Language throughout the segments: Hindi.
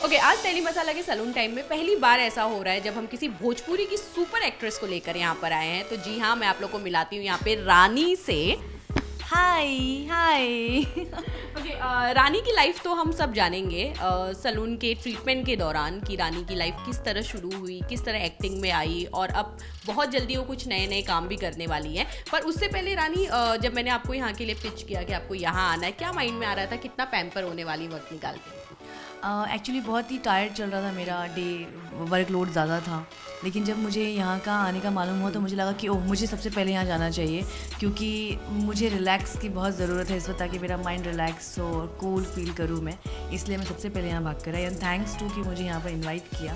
ओके, आज टेली मसाला के सैलून टाइम में पहली बार ऐसा हो रहा है जब हम किसी भोजपुरी की सुपर एक्ट्रेस को लेकर यहाँ पर आए हैं। तो जी हाँ, मैं आप लोग को मिलाती हूँ यहाँ पे रानी से। हाय हाय। ओके, रानी की लाइफ तो हम सब जानेंगे सैलून के ट्रीटमेंट के दौरान कि रानी की लाइफ किस तरह शुरू हुई, किस तरह एक्टिंग में आई और अब बहुत जल्दी वो कुछ नए नए काम भी करने वाली है। पर उससे पहले रानी, जब मैंने आपको यहाँ के लिए पिच किया कि आपको यहाँ आना है, क्या माइंड में आ रहा था, कितना पैम्पर होने वाली वक्त निकाल के? एक्चुअली बहुत ही टायर्ड चल रहा था मेरा डे, वर्कलोड ज़्यादा था। लेकिन जब मुझे यहाँ का आने का मालूम हुआ तो मुझे लगा कि ओह, मुझे सबसे पहले यहाँ जाना चाहिए, क्योंकि मुझे रिलैक्स की बहुत ज़रूरत है इस वक्त, ताकि मेरा माइंड रिलैक्स हो और कूल फील करूँ मैं। इसलिए मैं सबसे पहले यहाँ भाग कर आई, एंड थैंक्स टू कि मुझे यहाँ पर इन्वाइट किया।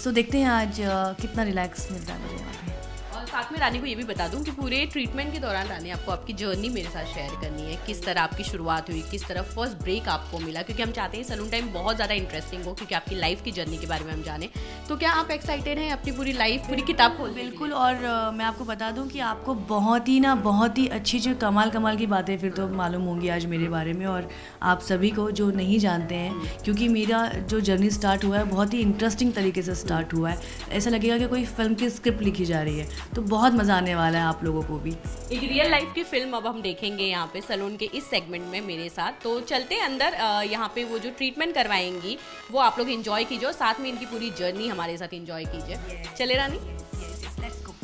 सो देखते हैं आज कितना रिलैक्स मिलता है मुझे यहाँ पे। और साथ में रानी को ये भी बता दूं कि पूरे ट्रीटमेंट के दौरान रानी आपको आपकी जर्नी मेरे साथ शेयर करनी है, किस तरह आपकी शुरुआत हुई, किस तरह फर्स्ट ब्रेक आपको मिला, क्योंकि हम चाहते हैं सैलून टाइम बहुत ज़्यादा इंटरेस्टिंग हो, क्योंकि आपकी लाइफ की जर्नी के बारे में हम जाने। तो क्या आप एक्साइटेड हैं अपनी पूरी लाइफ, पूरी किताब खोल? बिल्कुल। और मैं आपको बता दूं कि आपको बहुत ही अच्छी जो कमाल की बातें फिर तो मालूम होंगी आज मेरे बारे में, और आप सभी को जो नहीं जानते हैं, क्योंकि मेरा जो जर्नी स्टार्ट हुआ है बहुत ही इंटरेस्टिंग तरीके से स्टार्ट हुआ है। ऐसा लगेगा कि कोई फिल्म की स्क्रिप्ट लिखी जा रही है, तो बहुत मज़ा आने वाला है आप लोगों को भी। एक रियल लाइफ की फिल्म अब हम देखेंगे यहाँ पे सैलून के इस सेगमेंट में मेरे साथ। तो चलते हैं अंदर, यहाँ पे वो जो ट्रीटमेंट करवाएंगी वो आप लोग एंजॉय कीजिए और साथ में इनकी पूरी जर्नी हमारे साथ एंजॉय कीजिए। चले रानी? Let's go.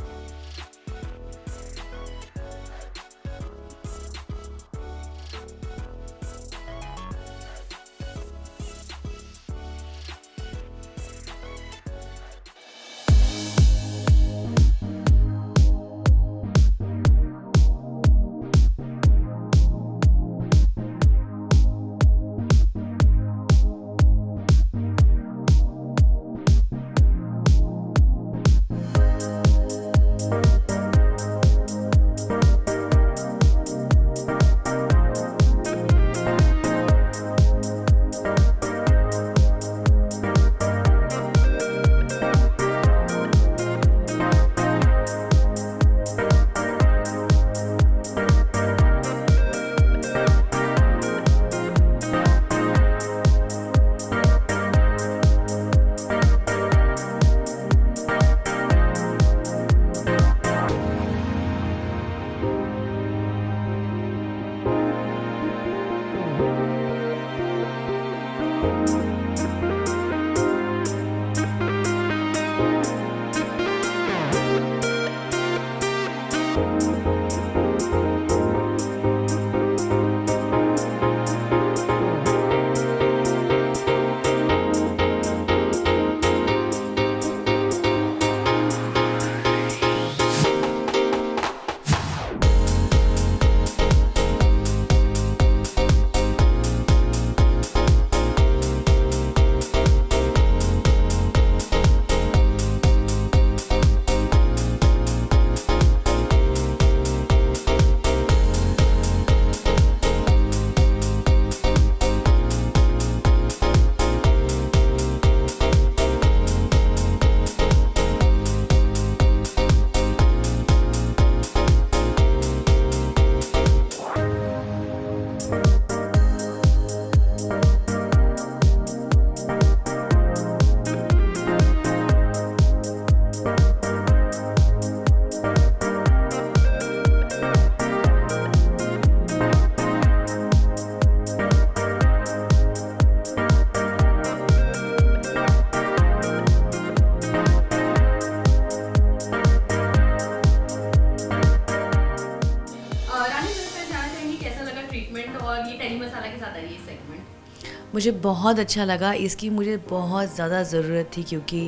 मुझे बहुत अच्छा लगा, इसकी मुझे बहुत ज़्यादा ज़रूरत थी, क्योंकि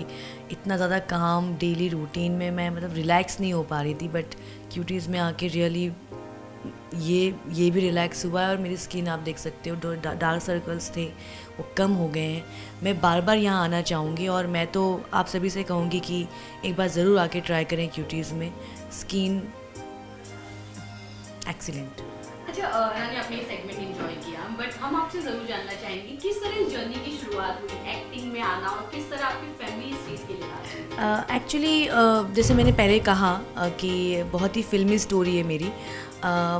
इतना ज़्यादा काम डेली रूटीन में मैं मतलब रिलैक्स नहीं हो पा रही थी। बट क्यूटीज़ में आके रियली ये भी रिलैक्स हुआ है। और मेरी स्किन आप देख सकते हो, डार्क सर्कल्स थे वो कम हो गए हैं। मैं बार बार यहाँ आना चाहूँगी, और मैं तो आप सभी से कहूँगी कि एक बार ज़रूर आके ट्राई करें क्यूटीज़ में। Skin excellent. अच्छा रानी, आपने ये सेगमेंट एंजॉय किया, बट हम आपसे ज़रूर जानना चाहेंगे किस तरह इस जर्नी की शुरुआत हुई एक्टिंग में आना, और किस तरह आपकी फैमिली इस चीज़ के लिए राजी? एक्चुअली जैसे मैंने पहले कहा कि बहुत ही फिल्मी स्टोरी है मेरी।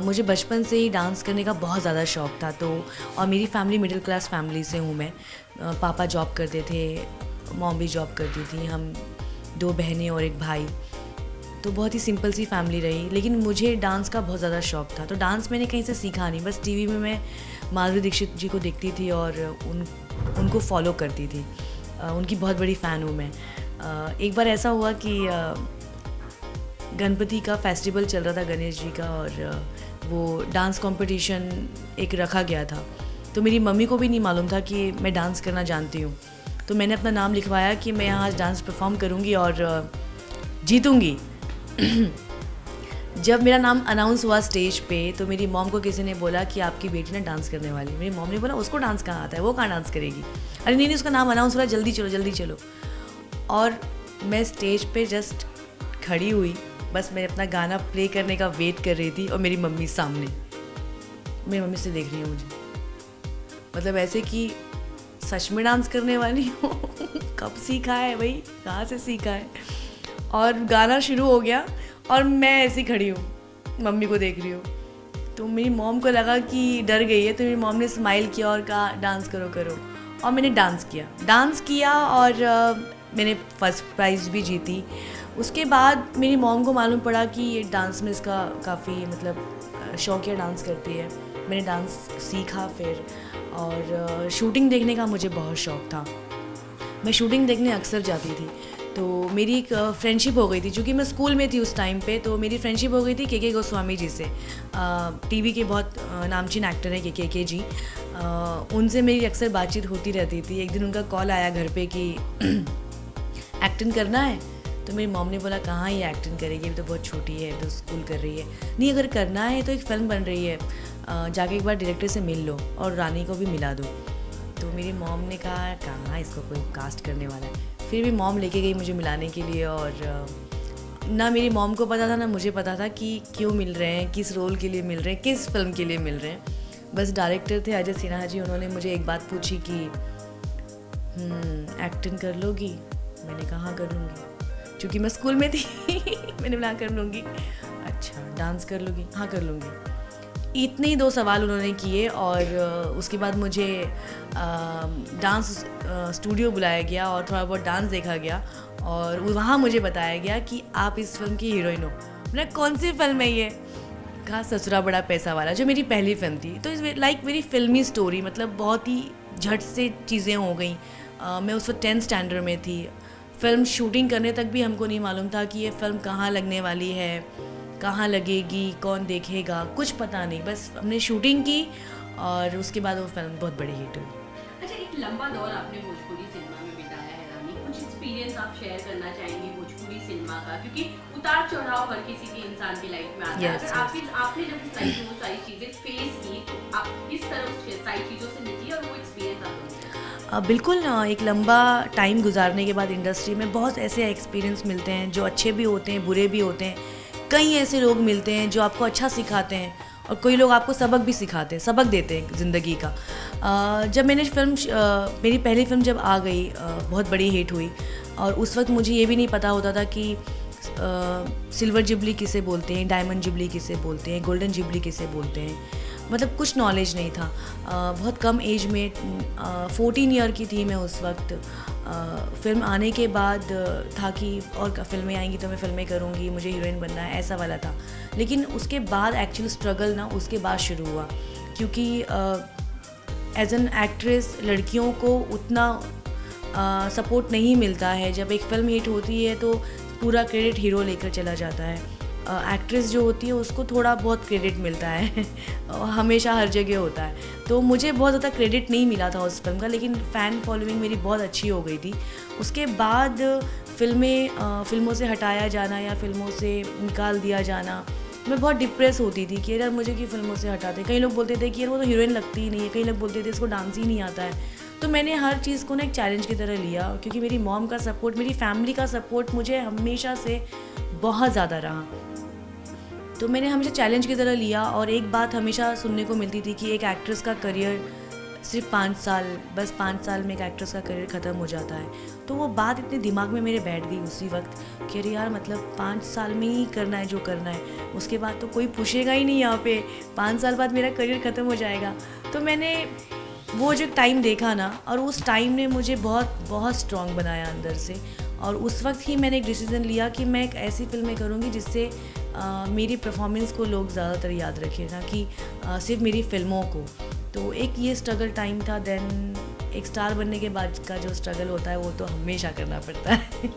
मुझे बचपन से ही डांस करने का बहुत ज़्यादा शौक़ था। तो और मेरी फैमिली मिडिल क्लास फैमिली से हूँ मैं। पापा जॉब करते थे, मॉम भी जॉब करती थी, हम 2 बहनें और 1 भाई। तो बहुत ही सिंपल सी फैमिली रही, लेकिन मुझे डांस का बहुत ज़्यादा शौक़ था। तो डांस मैंने कहीं से सीखा नहीं, बस टीवी में मैं माधुरी दीक्षित जी को देखती थी और उनको फॉलो करती थी। उनकी बहुत बड़ी फ़ैन हूँ मैं। एक बार ऐसा हुआ कि गणपति का फेस्टिवल चल रहा था, गणेश जी का, और वो डांस कंपटीशन एक रखा गया था। तो मेरी मम्मी को भी नहीं मालूम था कि मैं डांस करना जानती हूँ। तो मैंने अपना नाम लिखवाया कि मैं यहाँ आज डांस परफॉर्म करूँगी और जीतूँगी। जब मेरा नाम अनाउंस हुआ स्टेज पे, तो मेरी मॉम को किसी ने बोला कि आपकी बेटी ना डांस करने वाली है। मेरी मॉम ने बोला उसको डांस कहाँ आता है, वो कहाँ डांस करेगी। अरे नहीं, उसका नाम अनाउंस हुआ, जल्दी चलो जल्दी चलो। और मैं स्टेज पे जस्ट खड़ी हुई, बस मैं अपना गाना प्ले करने का वेट कर रही थी और मेरी मम्मी सामने, मेरी मम्मी से देख रही है मुझे, मतलब ऐसे कि सच में डांस करने वाली हो। कब सीखा है भाई, कहाँ से सीखा है। और गाना शुरू हो गया और मैं ऐसी खड़ी हूँ, मम्मी को देख रही हूँ। तो मेरी मॉम को लगा कि डर गई है, तो मेरी मॉम ने स्माइल किया और कहा डांस करो करो। और मैंने डांस किया और मैंने फर्स्ट प्राइज़ भी जीती। उसके बाद मेरी मॉम को मालूम पड़ा कि ये डांस में इसका काफ़ी मतलब शौकिया डांस करती है। मैंने डांस सीखा फिर, और शूटिंग देखने का मुझे बहुत शौक़ था। मैं शूटिंग देखने अक्सर जाती थी। तो मेरी एक फ्रेंडशिप हो गई थी, चूँकि मैं स्कूल में थी उस टाइम पे। तो मेरी फ्रेंडशिप हो गई थी के गोस्वामी जी से। टीवी के बहुत नामचीन एक्टर हैं के जी। उनसे मेरी अक्सर बातचीत होती रहती थी। एक दिन उनका कॉल आया घर पे कि एक्टिंग करना है। तो मेरी मॉम ने बोला कहाँ ये एक्टिंग करेगी, अभी तो बहुत छोटी है, तो स्कूल कर रही है। नहीं, अगर करना है तो एक फ़िल्म बन रही है, जाके एक बार डायरेक्टर से मिल लो और रानी को भी मिला दो। तो मेरी मॉम ने कहा कहाँ इसको कोई कास्ट करने वाला है। फिर भी मॉम लेके गई मुझे मिलाने के लिए, और ना मेरी मॉम को पता था ना मुझे पता था कि क्यों मिल रहे हैं, किस रोल के लिए मिल रहे हैं, किस फिल्म के लिए मिल रहे हैं। बस डायरेक्टर थे अजय सिन्हा जी, उन्होंने मुझे एक बात पूछी कि एक्टिंग कर लोगी। मैंने कहा कर लूँगी, क्योंकि मैं स्कूल में थी। मैंने बोला कर लूँगी। अच्छा, डांस कर लोगी? हाँ कर लूँगी। इतने ही 2 सवाल उन्होंने किए, और उसके बाद मुझे डांस स्टूडियो बुलाया गया और थोड़ा बहुत डांस देखा गया, और वहाँ मुझे बताया गया कि आप इस फिल्म की हीरोइन हो। मैंने कौन सी फिल्म है ये? कहा ससुरा बड़ा पैसा वाला, जो मेरी पहली फिल्म थी। तो इस लाइक मेरी फिल्मी स्टोरी, मतलब बहुत ही झट से चीज़ें हो गई। मैं उस वक्त 10th स्टैंडर्ड में थी। फिल्म शूटिंग करने तक भी हमको नहीं मालूम था कि ये फ़िल्म कहाँ लगने वाली है, कहाँ लगेगी, कौन देखेगा, कुछ पता नहीं। बस हमने शूटिंग की और उसके बाद वो फिल्म बहुत बड़ी हिट हुई। अच्छा, एक लंबा दौर आपने भोजपुरी सिनेमा में बिताया है रानी, कुछ एक्सपीरियंस आप शेयर करना चाहेंगी भोजपुरी सिनेमा का? क्योंकि उतार चढ़ाव हर किसी के इंसान की लाइफ में आता है। अगर आपने जब उस लाइफ में वो सारी चीज़ें फेस की, तो आप किस तरह उस सारी चीज़ों से निकली और वो एक्सपीरियंस आपको? बिल्कुल, एक लंबा टाइम गुजारने के बाद इंडस्ट्री में बहुत ऐसे एक्सपीरियंस मिलते हैं, जो अच्छे भी होते हैं, बुरे भी होते हैं। कई ऐसे लोग मिलते हैं जो आपको अच्छा सिखाते हैं, और कोई लोग आपको सबक भी सिखाते हैं, सबक देते हैं ज़िंदगी का। जब मैंने मेरी पहली फिल्म जब आ गई, बहुत बड़ी हिट हुई, और उस वक्त मुझे ये भी नहीं पता होता था कि सिल्वर जुबली किसे बोलते हैं, डायमंड जुबली किसे बोलते हैं, गोल्डन जुबली किसे बोलते हैं। मतलब कुछ नॉलेज नहीं था। बहुत कम एज में 14 ईयर की थी मैं उस वक्त। फिल्म आने के बाद था कि और फिल्में आएंगी तो मैं फिल्में करूँगी, मुझे हीरोइन बनना है, ऐसा वाला था। लेकिन उसके बाद एक्चुअल स्ट्रगल ना उसके बाद शुरू हुआ, क्योंकि एज एन एक्ट्रेस लड़कियों को उतना सपोर्ट नहीं मिलता है। जब एक फ़िल्म हिट होती है तो पूरा क्रेडिट हीरो लेकर चला जाता है। एक्ट्रेस जो होती है उसको थोड़ा बहुत क्रेडिट मिलता है। हमेशा हर जगह होता है। तो मुझे बहुत ज़्यादा क्रेडिट नहीं मिला था उस फिल्म का, लेकिन फ़ैन फॉलोइंग मेरी बहुत अच्छी हो गई थी। उसके बाद फिल्मों से हटाया जाना या फिल्मों से निकाल दिया जाना, मैं बहुत डिप्रेस होती थी कि यार मुझे क्यों फिल्मों से हटाते। कई लोग बोलते थे कि यार वो तो हीरोइन लगती ही नहीं है, कई लोग बोलते थे इसको डांस ही नहीं आता है। तो मैंने हर चीज़ को ना एक चैलेंज की तरह लिया, क्योंकि मेरी मॉम का सपोर्ट, मेरी फैमिली का सपोर्ट मुझे हमेशा से बहुत ज़्यादा रहा। तो मैंने हमेशा चैलेंज की तरह लिया, और एक बात हमेशा सुनने को मिलती थी कि एक एक्ट्रेस का करियर सिर्फ 5 साल, बस 5 साल में एक एक्ट्रेस का करियर ख़त्म हो जाता है। तो वो बात इतने दिमाग में मेरे बैठ गई उसी वक्त कि अरे यार, मतलब 5 साल में ही करना है जो करना है, उसके बाद तो कोई पूछेगा ही नहीं यहाँ पे, 5 साल बाद मेरा करियर ख़त्म हो जाएगा। तो मैंने वो जो टाइम देखा ना, और उस टाइम ने मुझे बहुत बहुत स्ट्रॉन्ग बनाया अंदर से, और उस वक्त ही मैंने एक डिसीज़न लिया कि मैं एक ऐसी फिल्में करूँगी जिससे मेरी परफॉर्मेंस को लोग ज़्यादातर याद रखें, ना कि सिर्फ मेरी फ़िल्मों को। तो एक ये स्ट्रगल टाइम था। देन एक स्टार बनने के बाद का जो स्ट्रगल होता है वो तो हमेशा करना पड़ता है।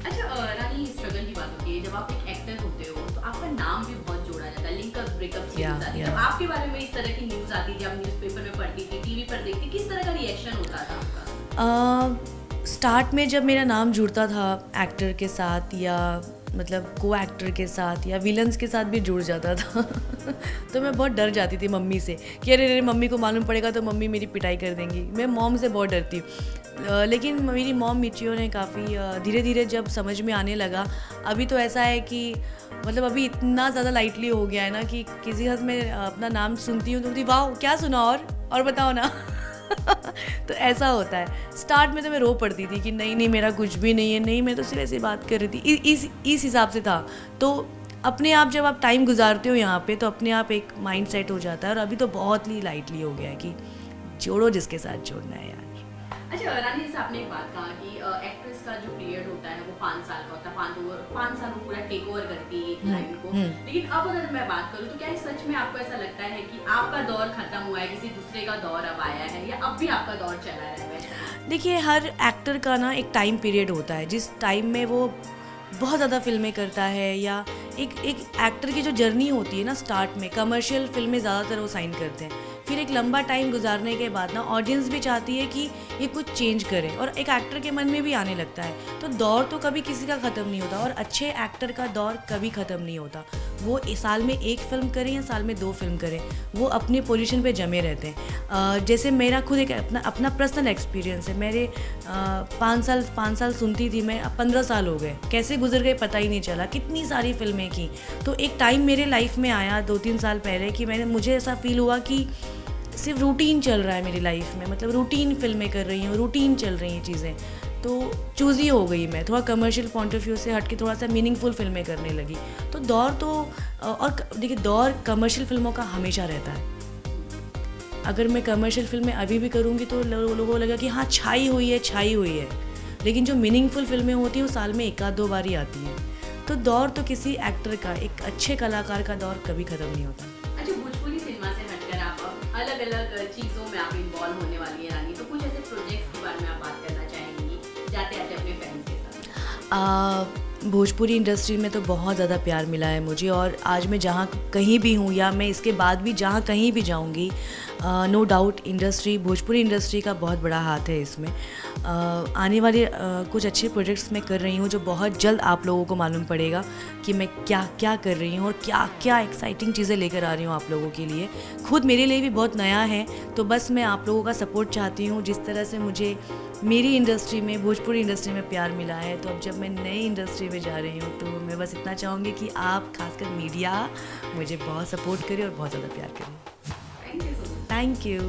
अच्छा रानी, स्ट्रगल की बात होती है, जब आप एक एक्टर होते हो तो आपका नाम भी बहुत जोड़ा जाता है, लिंकअप ब्रेकअप से Yeah, न्यूज़ आती है। yeah. जब आपके बारे में इस तरह की न्यूज़ आती थी, आप न्यूज़पेपर में पढ़ती थी, टीवी पर देखती, किस तरह का रिएक्शन होता था आपका? स्टार्ट में जब मेरा नाम जुड़ता था एक्टर के साथ, या मतलब को एक्टर के साथ, या विलन्स के साथ भी जुड़ जाता था तो मैं बहुत डर जाती थी मम्मी से कि अरे अरे मम्मी को मालूम पड़ेगा तो मम्मी मेरी पिटाई कर देंगी। मैं मॉम से बहुत डरती हूँ। लेकिन मेरी मॉम मिचियो ने काफ़ी धीरे धीरे जब समझ में आने लगा, अभी तो ऐसा है कि मतलब अभी इतना ज़्यादा लाइटली हो गया है ना कि किसी हद में अपना नाम सुनती हूँ तो बोलती वाह क्या सुना, और बताओ ना तो ऐसा होता है। स्टार्ट में तो मैं रो पड़ती थी कि नहीं नहीं मेरा कुछ भी नहीं है, नहीं मैं तो सिर्फ ऐसी बात कर रही थी, इस हिसाब से था। तो अपने आप जब आप टाइम गुजारते हो यहाँ पे तो अपने आप एक माइंड सेट हो जाता है, और अभी तो बहुत ही लाइटली हो गया है कि जोड़ो जिसके साथ जोड़ना है यार। अच्छा रानी, जैसे आपने एक बात कहा कि एक्ट्रेस का जो पीरियड होता है वो 5 साल का होता है, 5 साल वो पूरा टेक ओवर करती है एक लाइन को। लेकिन अब अगर मैं बात करूँ तो क्या ये सच में आपको ऐसा लगता है कि आपका दौर खत्म हुआ है, किसी दूसरे का दौर अब आया है, या अब भी आपका दौर चला रहा है? देखिए, हर एक्टर का ना एक टाइम पीरियड होता है जिस टाइम में वो बहुत ज़्यादा फिल्में करता है, या एक एक्टर की जो जर्नी होती है ना, स्टार्ट में कमर्शियल फिल्में ज़्यादातर वो साइन करते हैं, फिर एक लंबा टाइम गुजारने के बाद ना ऑडियंस भी चाहती है कि ये कुछ चेंज करे, और एक एक्टर के मन में भी आने लगता है। तो दौर तो कभी किसी का ख़त्म नहीं होता, और अच्छे एक्टर का दौर कभी ख़त्म नहीं होता। वो साल में 1 फिल्म करें या साल में 2 फिल्म करें, वो अपनी पोजीशन पे जमे रहते हैं। जैसे मेरा खुद एक अपना पर्सनल एक्सपीरियंस है। मेरे 5 साल सुनती थी मैं, अब 15 साल हो गए, कैसे गुजर गए पता ही नहीं चला, कितनी सारी फिल्में की। तो एक टाइम मेरे लाइफ में आया 2-3 साल पहले कि मुझे ऐसा फील हुआ कि सिर्फ रूटीन चल रहा है मेरी लाइफ में, मतलब रूटीन फिल्में कर रही हूँ, रूटीन चल रही हैं चीज़ें। तो चूज़ी हो गई मैं, थोड़ा कमर्शियल पॉइंट ऑफ व्यू से हट के थोड़ा सा मीनिंगफुल फिल्में करने लगी। तो दौर तो और देखिए, दौर कमर्शियल फिल्मों का हमेशा रहता है। अगर मैं कमर्शियल फिल्में अभी भी करूँगी तो लोगों को लगेगा कि हाँ छाई हुई है, लेकिन जो मीनिंगफुल फिल्में होती हैं वो साल में 1-2 बार ही आती हैं। तो दौर तो किसी एक्टर का, एक अच्छे कलाकार का दौर कभी ख़त्म नहीं होता। अच्छा, भोजपुरी सिनेमा से हटकर आप अलग अलग चीज़ों में आप इन्वॉल्व होने वाली है रानी, तो कुछ ऐसे प्रोजेक्ट्स के बारे में आप बात करना चाहेंगी जाते आते अपने फैंस के साथ? भोजपुरी इंडस्ट्री में तो बहुत ज़्यादा प्यार मिला है मुझे, और आज मैं जहाँ कहीं भी हूँ या मैं इसके बाद भी जहाँ कहीं भी जाऊँगी, नो डाउट भोजपुरी इंडस्ट्री का बहुत बड़ा हाथ है इसमें। आने वाले कुछ अच्छे प्रोजेक्ट्स मैं कर रही हूँ जो बहुत जल्द आप लोगों को मालूम पड़ेगा कि मैं क्या क्या कर रही हूँ और क्या क्या एक्साइटिंग चीज़ें लेकर आ रही हूँ आप लोगों के लिए। खुद मेरे लिए भी बहुत नया है, तो बस मैं आप लोगों का सपोर्ट चाहती हूँ। जिस तरह से मुझे मेरी इंडस्ट्री में, भोजपुरी इंडस्ट्री में प्यार मिला है, तो अब जब मैं नई इंडस्ट्री में जा रही हूँ तो मैं बस इतना चाहूँगी कि आप, खासकर मीडिया, मुझे बहुत सपोर्ट करें और बहुत ज़्यादा प्यार करें। Thank you so much. Thank you.